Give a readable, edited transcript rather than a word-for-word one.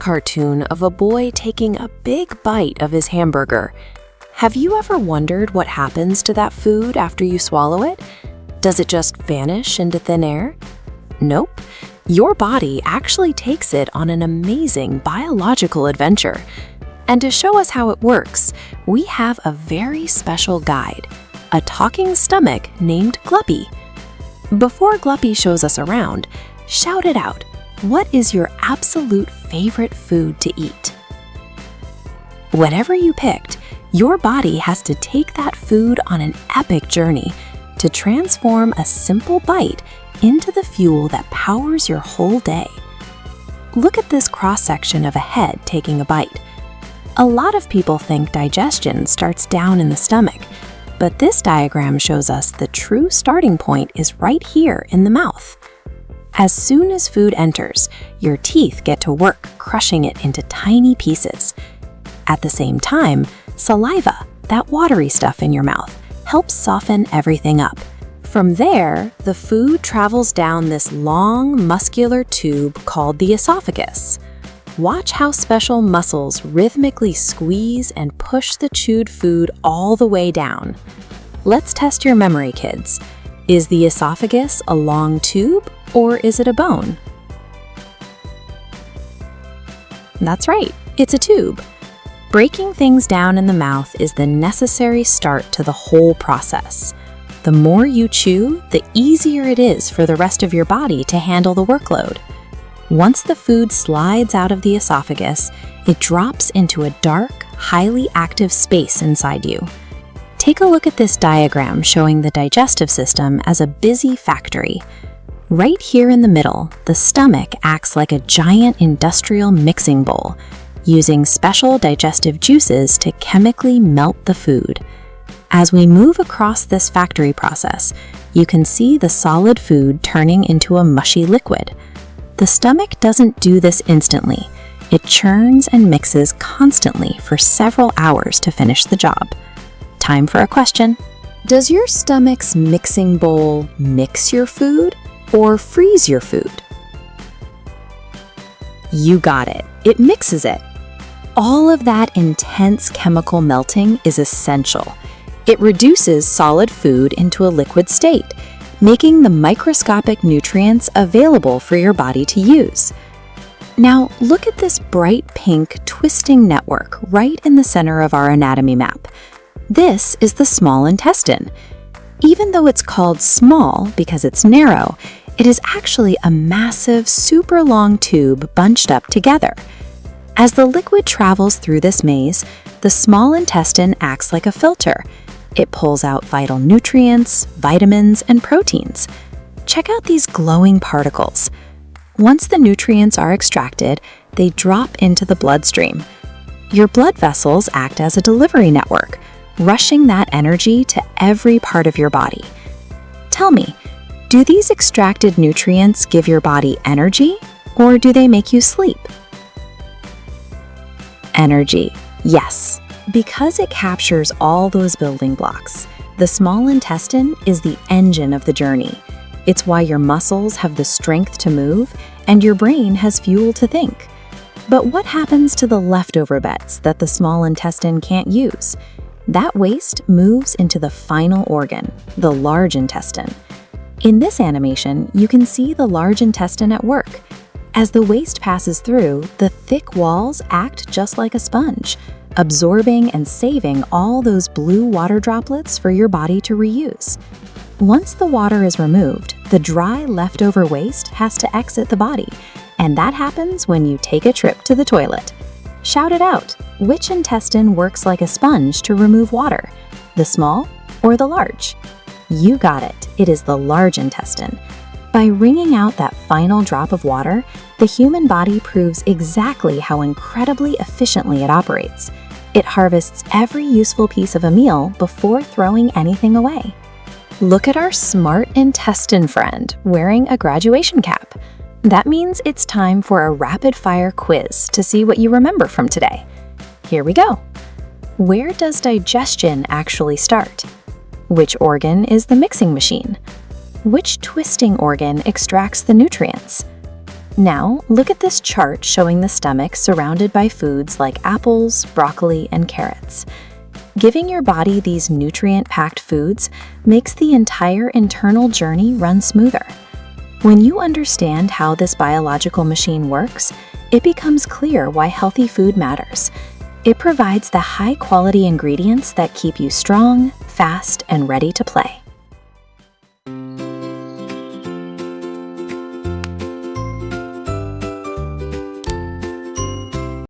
cartoon of a boy taking a big bite of his hamburger. Have you ever wondered what happens to that food after you swallow it? Does it just vanish into thin air? Nope. Your body actually takes it on an amazing biological adventure. And to show us how it works, we have a very special guide, a talking stomach named Gluppy. Before Gluppy shows us around, shout it out. What is your absolute favorite food to eat? Whatever you picked, your body has to take that food on an epic journey to transform a simple bite into the fuel that powers your whole day. Look at this cross-section of a head taking a bite. A lot of people think digestion starts down in the stomach, but this diagram shows us the true starting point is right here in the mouth. As soon as food enters, your teeth get to work crushing it into tiny pieces. At the same time, saliva, that watery stuff in your mouth, helps soften everything up. From there, the food travels down this long, muscular tube called the esophagus. Watch how special muscles rhythmically squeeze and push the chewed food all the way down. Let's test your memory, kids. Is the esophagus a long tube or is it a bone? That's right, it's a tube. Breaking things down in the mouth is the necessary start to the whole process. The more you chew, the easier it is for the rest of your body to handle the workload. Once the food slides out of the esophagus, it drops into a dark, highly active space inside you. Take a look at this diagram showing the digestive system as a busy factory. Right here in the middle, the stomach acts like a giant industrial mixing bowl, using special digestive juices to chemically melt the food. As we move across this factory process, you can see the solid food turning into a mushy liquid. The stomach doesn't do this instantly. It churns and mixes constantly for several hours to finish the job. Time for a question. Does your stomach's mixing bowl mix your food or freeze your food? You got it. It mixes it. All of that intense chemical melting is essential. It reduces solid food into a liquid state, making the microscopic nutrients available for your body to use. Now, look at this bright pink twisting network right in the center of our anatomy map. This is the small intestine. Even though it's called small because it's narrow, it is actually a massive, super long tube bunched up together. As the liquid travels through this maze, the small intestine acts like a filter. It pulls out vital nutrients, vitamins, and proteins. Check out these glowing particles. Once the nutrients are extracted, they drop into the bloodstream. Your blood vessels act as a delivery network, rushing that energy to every part of your body. Tell me, do these extracted nutrients give your body energy, or do they make you sleep? Energy, yes. Because it captures all those building blocks, the small intestine is the engine of the journey. It's why your muscles have the strength to move and your brain has fuel to think. But what happens to the leftover bits that the small intestine can't use? That waste moves into the final organ, the large intestine. In this animation, you can see the large intestine at work. As the waste passes through, the thick walls act just like a sponge, absorbing and saving all those blue water droplets for your body to reuse. Once the water is removed, the dry leftover waste has to exit the body, and that happens when you take a trip to the toilet. Shout it out. Which intestine works like a sponge to remove water? The small or the large? You got it. It is the large intestine. By wringing out that final drop of water, the human body proves exactly how incredibly efficiently it operates. It harvests every useful piece of a meal before throwing anything away. Look at our smart intestine friend wearing a graduation cap. That means it's time for a rapid-fire quiz to see what you remember from today. Here we go. Where does digestion actually start? Which organ is the mixing machine? Which twisting organ extracts the nutrients? Now, look at this chart showing the stomach surrounded by foods like apples, broccoli, and carrots. Giving your body these nutrient-packed foods makes the entire internal journey run smoother. When you understand how this biological machine works, it becomes clear why healthy food matters. It provides the high-quality ingredients that keep you strong, fast, and ready to play.